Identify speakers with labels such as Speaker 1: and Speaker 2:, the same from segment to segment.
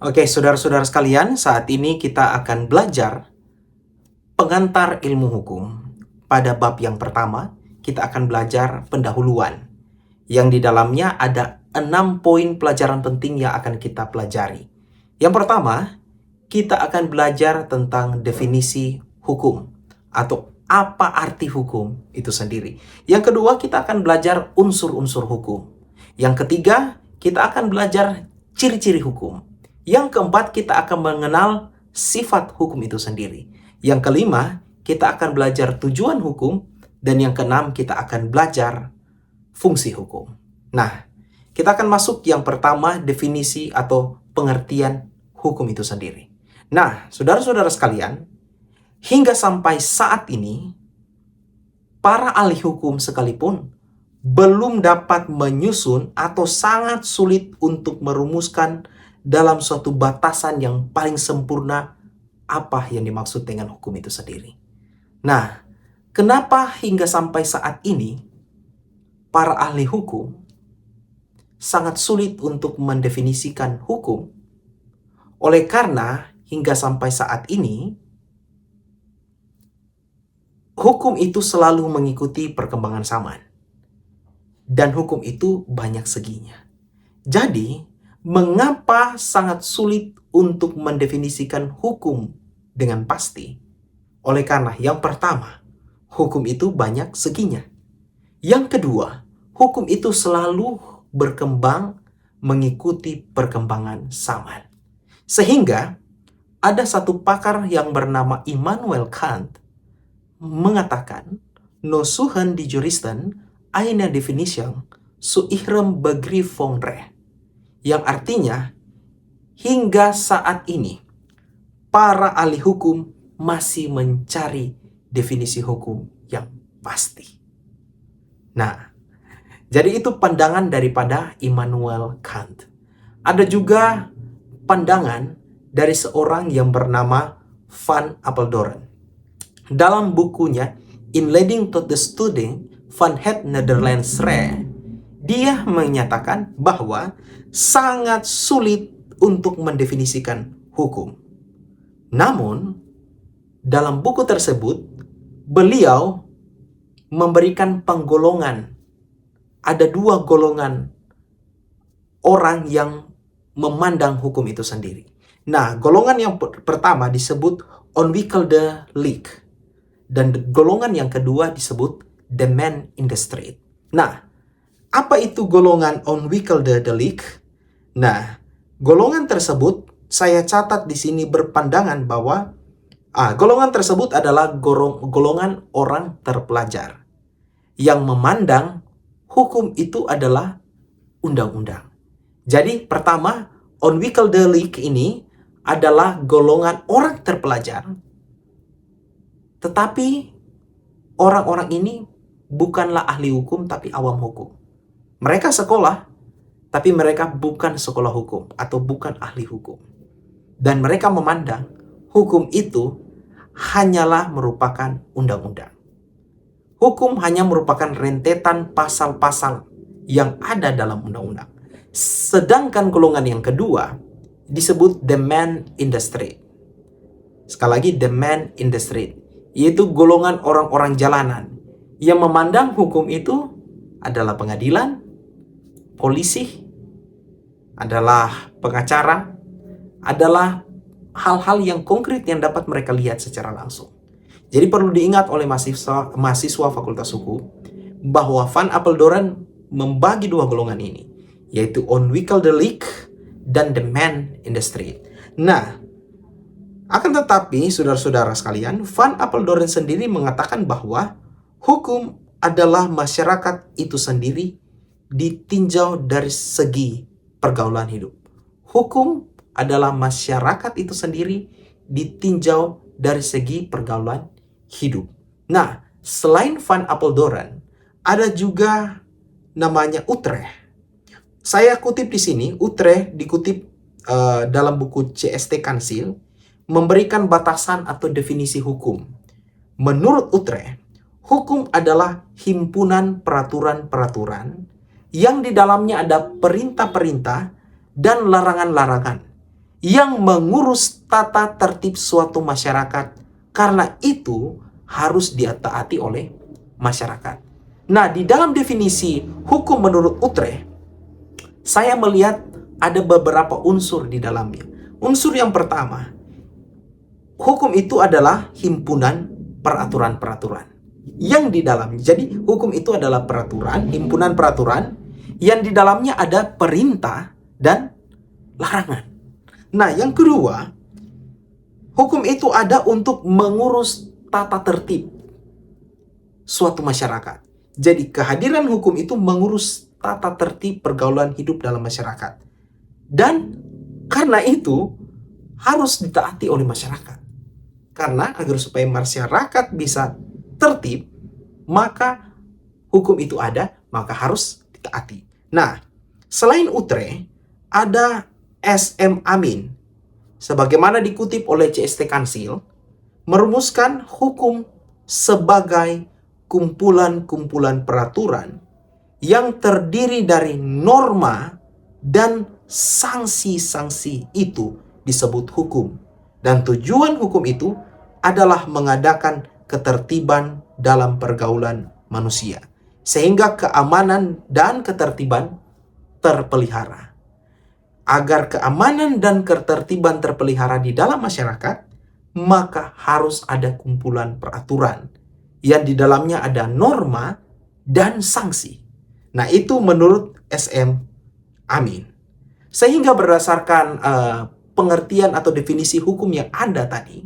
Speaker 1: Oke, saudara-saudara sekalian, saat ini kita akan belajar pengantar ilmu hukum. Pada bab yang pertama, kita akan belajar pendahuluan, yang di dalamnya ada 6 poin pelajaran penting yang akan kita pelajari. Yang pertama, kita akan belajar tentang definisi hukum, atau apa arti hukum itu sendiri. Yang kedua, kita akan belajar unsur-unsur hukum. Yang ketiga, kita akan belajar ciri-ciri hukum. Yang keempat, kita akan mengenal sifat hukum itu sendiri. Yang kelima, kita akan belajar tujuan hukum. Dan yang keenam, kita akan belajar fungsi hukum. Nah, kita akan masuk yang pertama, definisi atau pengertian hukum itu sendiri. Nah, saudara-saudara sekalian, hingga sampai saat ini, para ahli hukum sekalipun belum dapat menyusun atau sangat sulit untuk merumuskan dalam suatu batasan yang paling sempurna apa yang dimaksud dengan hukum itu sendiri. Nah, kenapa hingga sampai saat ini para ahli hukum sangat sulit untuk mendefinisikan hukum? Oleh karena hingga sampai saat ini hukum itu selalu mengikuti perkembangan zaman. Dan hukum itu banyak seginya. Jadi, mengapa sangat sulit untuk mendefinisikan hukum dengan pasti? Oleh karena yang pertama, hukum itu banyak seginya. Yang kedua, hukum itu selalu berkembang mengikuti perkembangan zaman. Sehingga ada satu pakar yang bernama Immanuel Kant mengatakan, "No suchen die Juristen eine Definition zu ihrem Begriff von Recht." Yang artinya, hingga saat ini, para ahli hukum masih mencari definisi hukum yang pasti. Nah, jadi itu pandangan daripada Immanuel Kant. Ada juga pandangan dari seorang yang bernama Van Apeldoorn. Dalam bukunya Inleiding tot de Studie van het Nederlands Recht, dia menyatakan bahwa sangat sulit untuk mendefinisikan hukum. Namun, dalam buku tersebut, beliau memberikan penggolongan. Ada 2 golongan orang yang memandang hukum itu sendiri. Nah, golongan yang pertama disebut onwikkelde leek. Dan golongan yang kedua disebut the man in the street. Nah, apa itu golongan onwikkelde leek? Nah, golongan tersebut saya catat di sini berpandangan bahwa golongan tersebut adalah golongan orang terpelajar yang memandang hukum itu adalah undang-undang. Jadi pertama, onwikkelde leek ini adalah golongan orang terpelajar, tetapi orang-orang ini bukanlah ahli hukum tapi awam hukum. Mereka sekolah, tapi mereka bukan sekolah hukum atau bukan ahli hukum. Dan mereka memandang hukum itu hanyalah merupakan undang-undang. Hukum hanya merupakan rentetan pasal-pasal yang ada dalam undang-undang. Sedangkan golongan yang kedua disebut the man in the street. Sekali lagi, the man in the street, yaitu golongan orang-orang jalanan yang memandang hukum itu adalah pengadilan, polisi, adalah pengacara, adalah hal-hal yang konkret yang dapat mereka lihat secara langsung. Jadi perlu diingat oleh mahasiswa Fakultas Hukum bahwa Van Apeldoorn membagi 2 golongan ini, yaitu onwikkelde leek dan the man in the street. Nah, akan tetapi saudara-saudara sekalian, Van Apeldoorn sendiri mengatakan bahwa hukum adalah masyarakat itu sendiri ditinjau dari segi pergaulan hidup. Hukum adalah masyarakat itu sendiri ditinjau dari segi pergaulan hidup. Nah, selain Van Apeldoorn, ada juga namanya Utrecht. Saya kutip di sini, Utrecht dikutip dalam buku CST Kansil, memberikan batasan atau definisi hukum. Menurut Utrecht, hukum adalah himpunan peraturan-peraturan yang di dalamnya ada perintah-perintah dan larangan-larangan yang mengurus tata tertib suatu masyarakat. Karena itu harus ditaati oleh masyarakat. Nah, di dalam definisi hukum menurut Utrecht, saya melihat ada beberapa unsur di dalamnya. Unsur yang pertama, hukum itu adalah himpunan peraturan-peraturan yang di dalamnya. Jadi hukum itu adalah peraturan, himpunan peraturan yang di dalamnya ada perintah dan larangan. Nah, yang kedua, hukum itu ada untuk mengurus tata tertib suatu masyarakat. Jadi kehadiran hukum itu mengurus tata tertib pergaulan hidup dalam masyarakat. Dan karena itu harus ditaati oleh masyarakat. Karena agar supaya masyarakat bisa tertib, maka hukum itu ada, maka harus ditaati. Nah, selain Utrecht, ada SM Amin, sebagaimana dikutip oleh CST Kansil, merumuskan hukum sebagai kumpulan-kumpulan peraturan yang terdiri dari norma dan sanksi-sanksi itu disebut hukum. Dan tujuan hukum itu adalah mengadakan ketertiban dalam pergaulan manusia, sehingga keamanan dan ketertiban terpelihara. Agar keamanan dan ketertiban terpelihara di dalam masyarakat, maka harus ada kumpulan peraturan yang di dalamnya ada norma dan sanksi. Nah, itu menurut SM Amin. Sehingga berdasarkan pengertian atau definisi hukum yang ada tadi,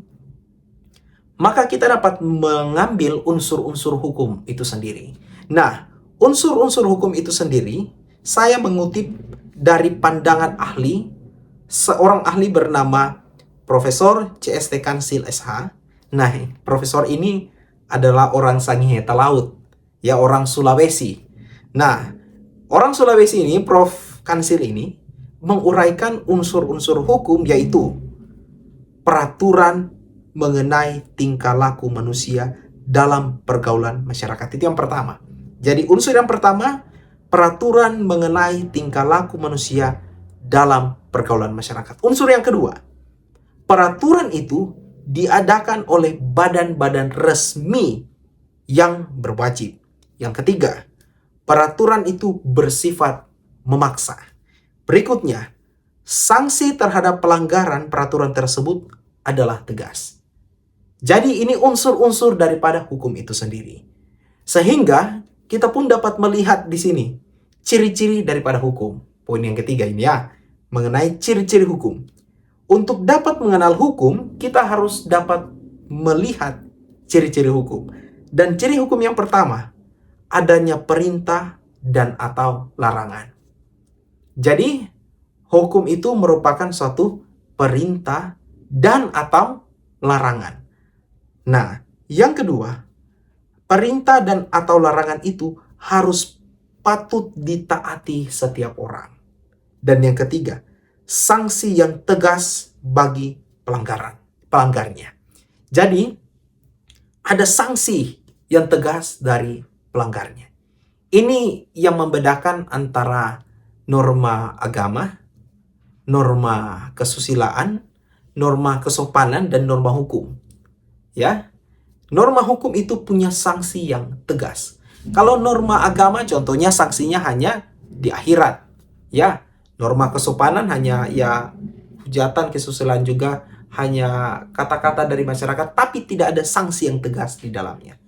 Speaker 1: maka kita dapat mengambil unsur-unsur hukum itu sendiri. Nah, unsur-unsur hukum itu sendiri, saya mengutip dari pandangan ahli, seorang ahli bernama Profesor CST Kansil SH. Nah, profesor ini adalah orang Sangihe Talaut, ya, orang Sulawesi. Nah, orang Sulawesi ini, Prof. Kansil ini, menguraikan unsur-unsur hukum, yaitu peraturan mengenai tingkah laku manusia dalam pergaulan masyarakat. Itu yang pertama. Jadi unsur yang pertama, peraturan mengenai tingkah laku manusia dalam pergaulan masyarakat. Unsur yang kedua, peraturan itu diadakan oleh badan-badan resmi yang berwajib. Yang ketiga, peraturan itu bersifat memaksa. Berikutnya, sanksi terhadap pelanggaran peraturan tersebut adalah tegas. Jadi ini unsur-unsur daripada hukum itu sendiri. Sehingga kita pun dapat melihat di sini ciri-ciri daripada hukum. Poin yang ketiga ini, ya, mengenai ciri-ciri hukum. Untuk dapat mengenal hukum, kita harus dapat melihat ciri-ciri hukum. Dan ciri hukum yang pertama, adanya perintah dan atau larangan. Jadi, hukum itu merupakan suatu perintah dan atau larangan. Nah, yang kedua, perintah dan atau larangan itu harus patut ditaati setiap orang. Dan yang ketiga, sanksi yang tegas bagi pelanggarnya. Jadi, ada sanksi yang tegas dari pelanggarnya. Ini yang membedakan antara norma agama, norma kesusilaan, norma kesopanan, dan norma hukum. Ya, norma hukum itu punya sanksi yang tegas. Kalau norma agama, contohnya sanksinya hanya di akhirat. Ya, norma kesopanan hanya ya hujatan, kesusilaan juga hanya kata-kata dari masyarakat, tapi tidak ada sanksi yang tegas di dalamnya.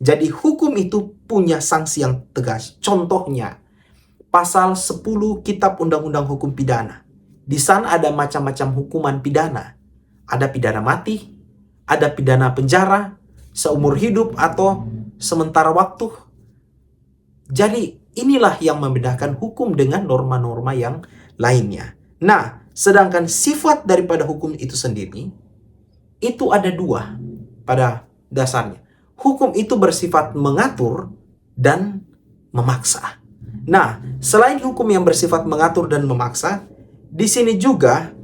Speaker 1: Jadi hukum itu punya sanksi yang tegas. Contohnya, pasal 10 Kitab Undang-Undang Hukum Pidana. Di sana ada macam-macam hukuman pidana. Ada pidana mati, ada pidana penjara, seumur hidup atau sementara waktu. Jadi inilah yang membedakan hukum dengan norma-norma yang lainnya. Nah, sedangkan sifat daripada hukum itu sendiri, itu ada dua pada dasarnya. Hukum itu bersifat mengatur dan memaksa. Nah, selain hukum yang bersifat mengatur dan memaksa, di sini juga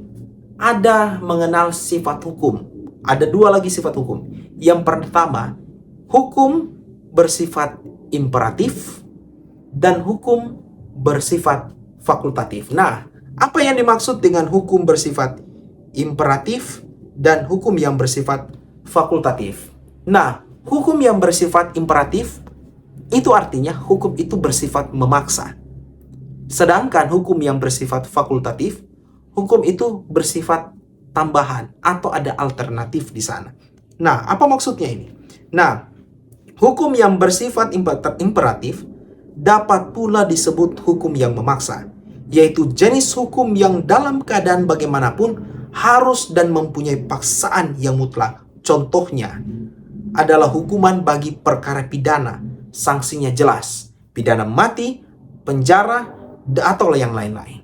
Speaker 1: ada mengenal sifat hukum. Ada dua lagi sifat hukum. Yang pertama, hukum bersifat imperatif dan hukum bersifat fakultatif. Nah, apa yang dimaksud dengan hukum bersifat imperatif, dan hukum yang bersifat fakultatif. Nah, hukum yang bersifat imperatif itu artinya hukum itu bersifat memaksa. Sedangkan hukum yang bersifat fakultatif, hukum itu bersifat tambahan atau ada alternatif di sana. Nah, apa maksudnya ini? Nah, hukum yang bersifat imperatif dapat pula disebut hukum yang memaksa, yaitu jenis hukum yang dalam keadaan bagaimanapun harus dan mempunyai paksaan yang mutlak. Contohnya adalah hukuman bagi perkara pidana, sanksinya jelas, pidana mati, penjara, atau yang lain-lain.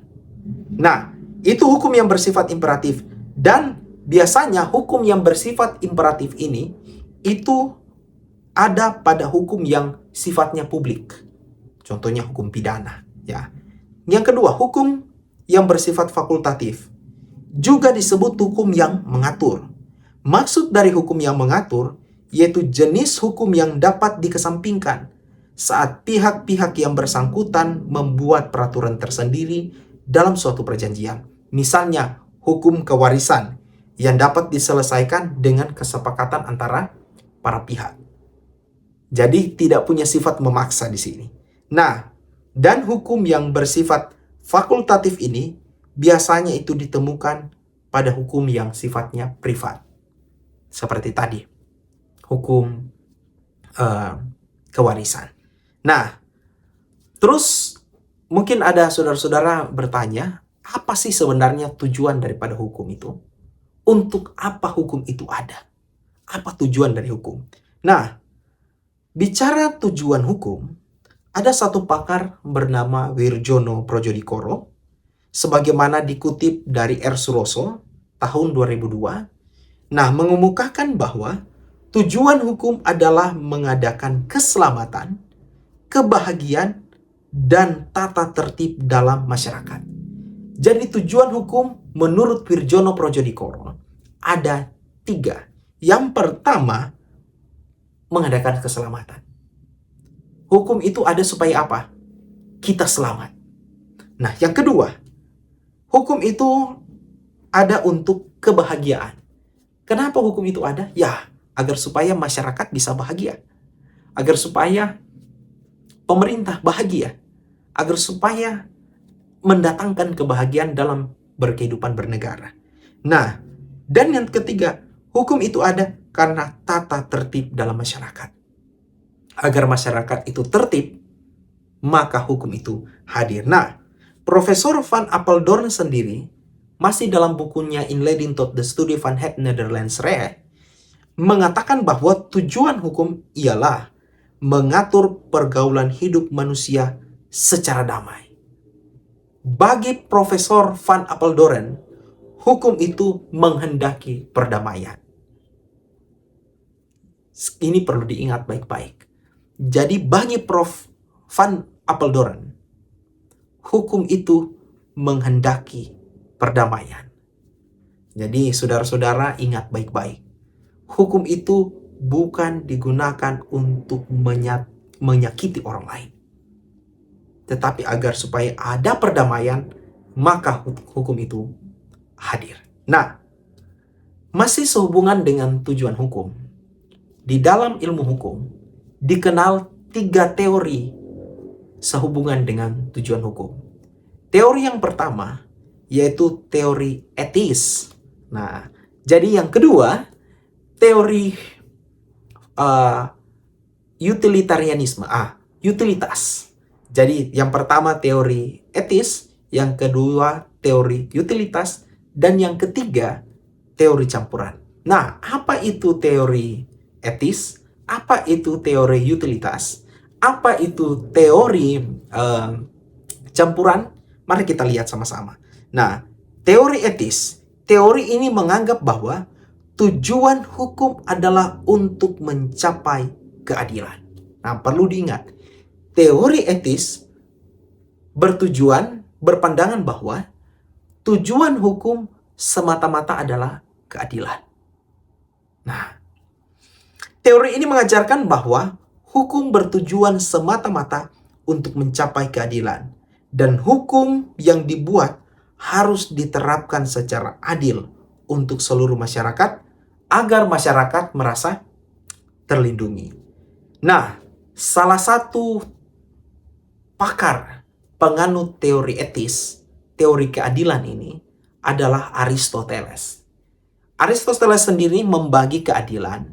Speaker 1: Nah, itu hukum yang bersifat imperatif. Dan biasanya hukum yang bersifat imperatif ini itu ada pada hukum yang sifatnya publik. Contohnya hukum pidana, ya. Yang kedua, hukum yang bersifat fakultatif juga disebut hukum yang mengatur. Maksud dari hukum yang mengatur yaitu jenis hukum yang dapat dikesampingkan saat pihak-pihak yang bersangkutan membuat peraturan tersendiri dalam suatu perjanjian. Misalnya, hukum kewarisan yang dapat diselesaikan dengan kesepakatan antara para pihak. Jadi tidak punya sifat memaksa di sini. Nah, dan hukum yang bersifat fakultatif ini biasanya itu ditemukan pada hukum yang sifatnya privat. Seperti tadi, hukum kewarisan. Nah, terus mungkin ada saudara-saudara bertanya, apa sih sebenarnya tujuan daripada hukum itu? Untuk apa hukum itu ada? Apa tujuan dari hukum? Nah, bicara tujuan hukum, ada satu pakar bernama Wirjono Projodikoro, sebagaimana dikutip dari R. Suroso tahun 2002. Nah, mengemukakan bahwa tujuan hukum adalah mengadakan keselamatan, kebahagiaan, dan tata tertib dalam masyarakat. Jadi tujuan hukum menurut Wirjono Projodikoro ada 3. Yang pertama, mengadakan keselamatan. Hukum itu ada supaya apa? Kita selamat. Nah, yang kedua, hukum itu ada untuk kebahagiaan. Kenapa hukum itu ada? Ya, agar supaya masyarakat bisa bahagia. Agar supaya pemerintah bahagia. Agar supaya mendatangkan kebahagiaan dalam berkehidupan bernegara. Nah, dan yang ketiga, hukum itu ada karena tata tertib dalam masyarakat. Agar masyarakat itu tertib, maka hukum itu hadir. Nah, Profesor Van Apeldoorn sendiri, masih dalam bukunya Inleiding tot the Studie van het Nederlands Recht, mengatakan bahwa tujuan hukum ialah mengatur pergaulan hidup manusia secara damai. Bagi Profesor Van Apeldoorn, hukum itu menghendaki perdamaian. Ini perlu diingat baik-baik. Jadi bagi Prof. Van Apeldoorn, hukum itu menghendaki perdamaian. Jadi saudara-saudara ingat baik-baik. Hukum itu bukan digunakan untuk menyakiti orang lain. Tetapi agar supaya ada perdamaian, maka hukum itu hadir. Nah, masih sehubungan dengan tujuan hukum. Di dalam ilmu hukum, dikenal 3 teori sehubungan dengan tujuan hukum. Teori yang pertama, yaitu teori etis. Nah, jadi yang kedua, teori utilitarianisme. Utilitas. Jadi yang pertama teori etis, yang kedua teori utilitas, dan yang ketiga teori campuran. Nah, apa itu teori etis? Apa itu teori utilitas? Apa itu teori campuran? Mari kita lihat sama-sama. Nah, teori etis. Teori ini menganggap bahwa tujuan hukum adalah untuk mencapai keadilan. Nah, perlu diingat, teori etis berpandangan bahwa tujuan hukum semata-mata adalah keadilan. Nah, teori ini mengajarkan bahwa hukum bertujuan semata-mata untuk mencapai keadilan. Dan hukum yang dibuat harus diterapkan secara adil untuk seluruh masyarakat agar masyarakat merasa terlindungi. Nah, salah satu pakar penganut teori etis, teori keadilan ini adalah Aristoteles. Aristoteles sendiri membagi keadilan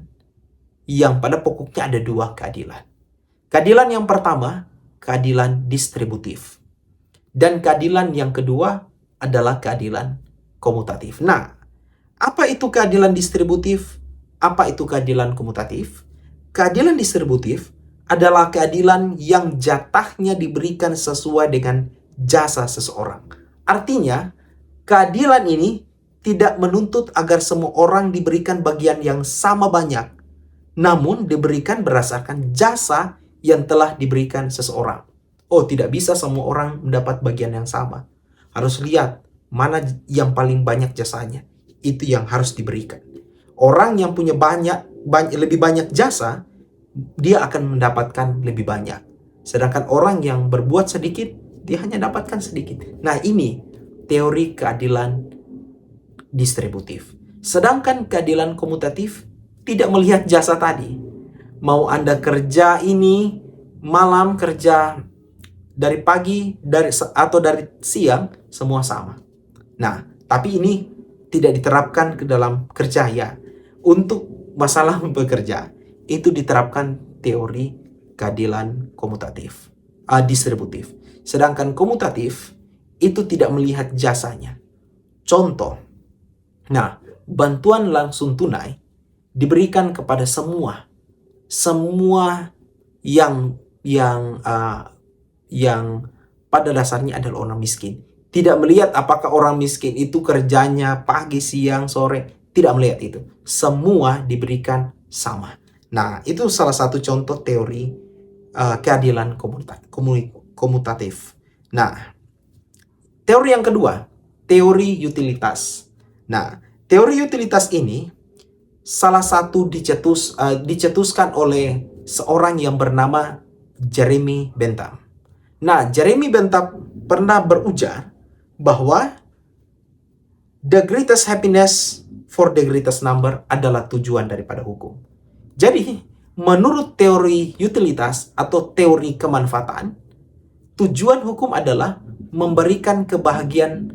Speaker 1: yang pada pokoknya ada dua keadilan. Keadilan yang pertama, keadilan distributif. Dan keadilan yang kedua adalah keadilan komutatif. Nah, apa itu keadilan distributif? Apa itu keadilan komutatif? Keadilan distributif adalah keadilan yang jatahnya diberikan sesuai dengan jasa seseorang. Artinya, keadilan ini tidak menuntut agar semua orang diberikan bagian yang sama banyak, namun diberikan berdasarkan jasa yang telah diberikan seseorang. Oh, tidak bisa semua orang mendapat bagian yang sama. Harus lihat mana yang paling banyak jasanya. Itu yang harus diberikan. Orang yang punya lebih banyak jasa, dia akan mendapatkan lebih banyak. Sedangkan orang yang berbuat sedikit, dia hanya dapatkan sedikit. Nah, ini teori keadilan distributif. Sedangkan keadilan komutatif tidak melihat jasa tadi. Mau Anda kerja ini malam, kerja dari pagi, atau dari siang, semua sama. Nah, tapi ini tidak diterapkan ke dalam kerja ya. Untuk masalah bekerja, itu diterapkan teori keadilan komutatif, distributif. Sedangkan komutatif itu tidak melihat jasanya. Contoh, nah, bantuan langsung tunai diberikan kepada semua yang pada dasarnya adalah orang miskin. Tidak melihat apakah orang miskin itu kerjanya pagi, siang, sore. Tidak melihat itu. Semua diberikan sama. Nah, itu salah satu contoh teori keadilan komutatif. Nah, teori yang kedua, teori utilitas. Nah, teori utilitas ini salah satu dicetuskan oleh seorang yang bernama Jeremy Bentham. Nah, Jeremy Bentham pernah berujar bahwa the greatest happiness for the greatest number adalah tujuan daripada hukum. Jadi, menurut teori utilitas atau teori kemanfaatan, tujuan hukum adalah memberikan kebahagiaan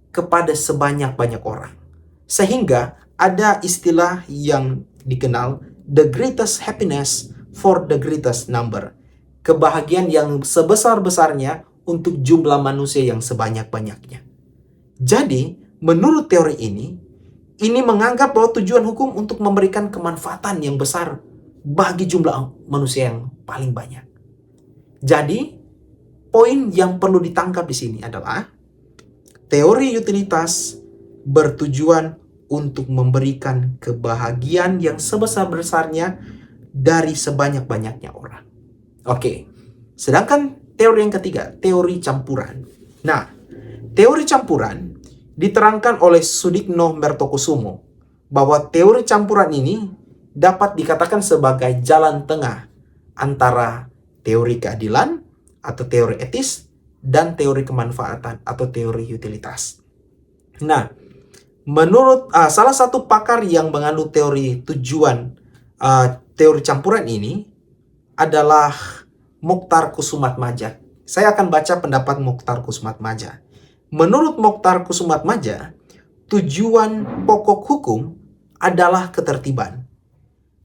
Speaker 1: kepada sebanyak-banyak orang. Sehingga ada istilah yang dikenal the greatest happiness for the greatest number. Kebahagiaan yang sebesar-besarnya untuk jumlah manusia yang sebanyak-banyaknya. Jadi, menurut teori ini menganggap bahwa tujuan hukum untuk memberikan kemanfaatan yang besar bagi jumlah manusia yang paling banyak. Jadi, poin yang perlu ditangkap di sini adalah teori utilitas bertujuan untuk memberikan kebahagiaan yang sebesar-besarnya dari sebanyak-banyaknya orang. Oke, sedangkan teori yang ketiga, teori campuran. Nah, teori campuran diterangkan oleh Sudikno Mertokusumo bahwa teori campuran ini dapat dikatakan sebagai jalan tengah antara teori keadilan atau teori etis dan teori kemanfaatan atau teori utilitas. Nah, menurut salah satu pakar yang menganut teori teori campuran ini adalah Mokhtar Kusumatmadja. Saya akan baca pendapat Mokhtar Kusumatmadja. Menurut Mokhtar Kusumatmadja, tujuan pokok hukum adalah ketertiban.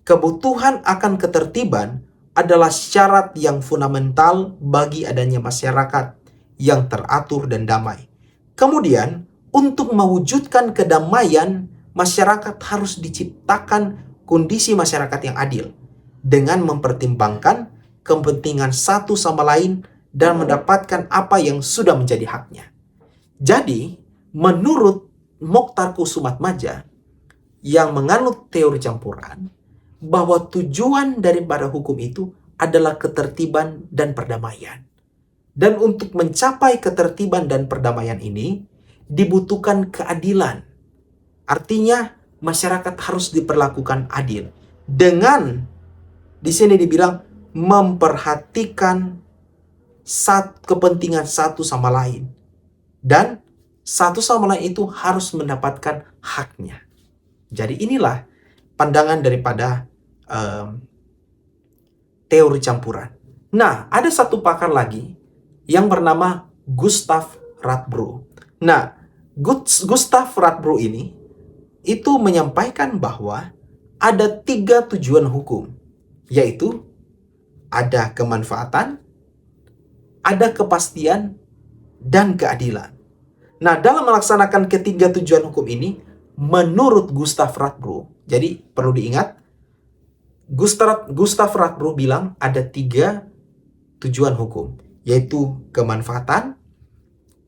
Speaker 1: Kebutuhan akan ketertiban adalah syarat yang fundamental bagi adanya masyarakat yang teratur dan damai. Kemudian, untuk mewujudkan kedamaian, masyarakat harus diciptakan kondisi masyarakat yang adil dengan mempertimbangkan kepentingan satu sama lain dan mendapatkan apa yang sudah menjadi haknya. Jadi, menurut Mokhtar Kusumatmadja yang menganut teori campuran, bahwa tujuan daripada hukum itu adalah ketertiban dan perdamaian. Dan untuk mencapai ketertiban dan perdamaian ini, dibutuhkan keadilan. Artinya, masyarakat harus diperlakukan adil. Dengan, di sini dibilang, memperhatikan kepentingan satu sama lain. Dan satu sama lain itu harus mendapatkan haknya. Jadi inilah pandangan daripada teori campuran. Nah, ada satu pakar lagi yang bernama Gustav Radbruch. Nah, Gustav Radbruch ini itu menyampaikan bahwa ada 3 tujuan hukum, yaitu ada kemanfaatan, ada kepastian, dan keadilan. Nah, dalam melaksanakan ketiga tujuan hukum ini, menurut Gustav Radbruch, jadi perlu diingat, Gustav Radbruch bilang ada 3 tujuan hukum, yaitu kemanfaatan,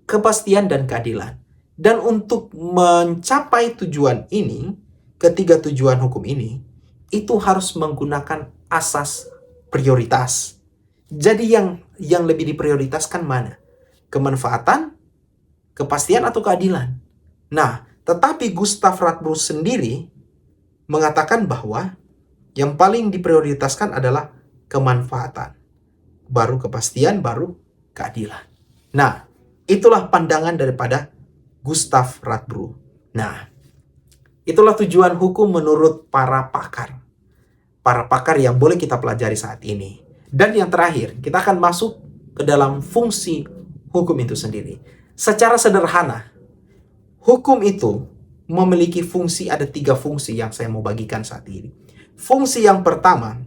Speaker 1: kepastian, dan keadilan. Dan untuk mencapai tujuan ini, ketiga tujuan hukum ini, itu harus menggunakan asas prioritas. Jadi yang lebih diprioritaskan mana? Kemanfaatan, kepastian, atau keadilan? Nah, tetapi Gustav Radbruch sendiri mengatakan bahwa yang paling diprioritaskan adalah kemanfaatan. Baru kepastian, baru keadilan. Nah, itulah pandangan daripada Gustav Radbruch. Nah, itulah tujuan hukum menurut para pakar. Para pakar yang boleh kita pelajari saat ini. Dan yang terakhir, kita akan masuk ke dalam fungsi hukum itu sendiri. Secara sederhana, hukum itu memiliki fungsi, ada 3 fungsi yang saya mau bagikan saat ini. Fungsi yang pertama,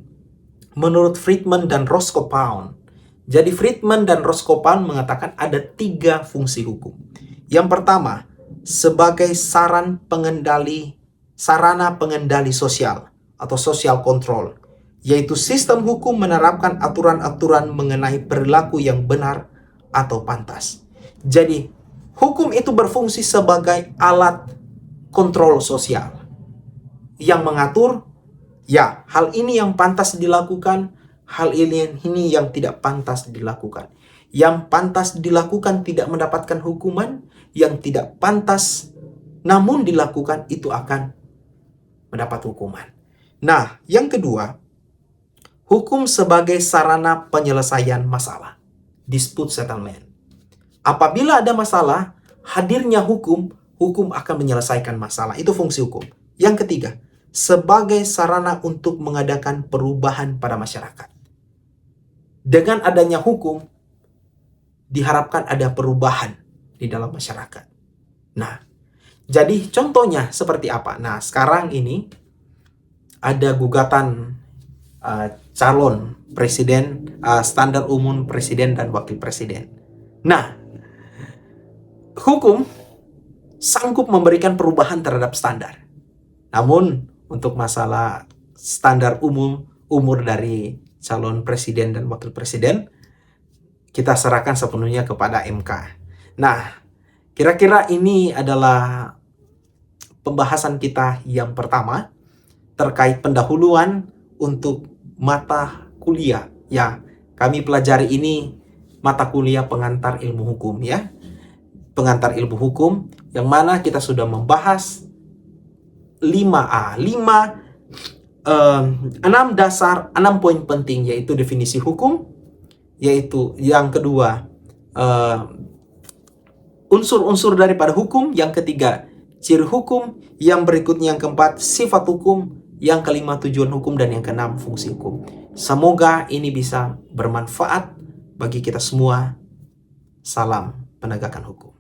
Speaker 1: menurut Friedman dan Roscoe-Pound. Jadi Friedman dan Roscoe-Pound mengatakan ada 3 fungsi hukum. Yang pertama, sebagai sarana pengendali sosial atau social control, yaitu sistem hukum menerapkan aturan-aturan mengenai perilaku yang benar atau pantas. Jadi, hukum itu berfungsi sebagai alat kontrol sosial yang mengatur, ya, hal ini yang pantas dilakukan, hal ini yang tidak pantas dilakukan. Yang pantas dilakukan tidak mendapatkan hukuman, yang tidak pantas namun dilakukan itu akan mendapat hukuman. Nah, yang kedua, hukum sebagai sarana penyelesaian masalah, dispute settlement. Apabila ada masalah, hadirnya hukum akan menyelesaikan masalah. Itu fungsi hukum. Yang ketiga, sebagai sarana untuk mengadakan perubahan pada masyarakat. Dengan adanya hukum, diharapkan ada perubahan di dalam masyarakat. Nah, jadi contohnya seperti apa? Nah, sekarang ini ada gugatan calon presiden, standar umum presiden dan wakil presiden. Nah, hukum sanggup memberikan perubahan terhadap standar. Namun, untuk masalah standar umum, umur dari calon presiden dan wakil presiden, kita serahkan sepenuhnya kepada MK. Nah, kira-kira ini adalah pembahasan kita yang pertama terkait pendahuluan untuk mata kuliah. Ya, kami pelajari ini mata kuliah pengantar ilmu hukum, ya. Pengantar ilmu hukum yang mana kita sudah membahas 6 poin penting, yaitu definisi hukum, yaitu yang kedua unsur-unsur daripada hukum, yang ketiga ciri hukum, yang berikutnya yang keempat sifat hukum, yang kelima tujuan hukum, dan yang keenam fungsi hukum. Semoga ini bisa bermanfaat bagi kita semua. Salam penegakan hukum.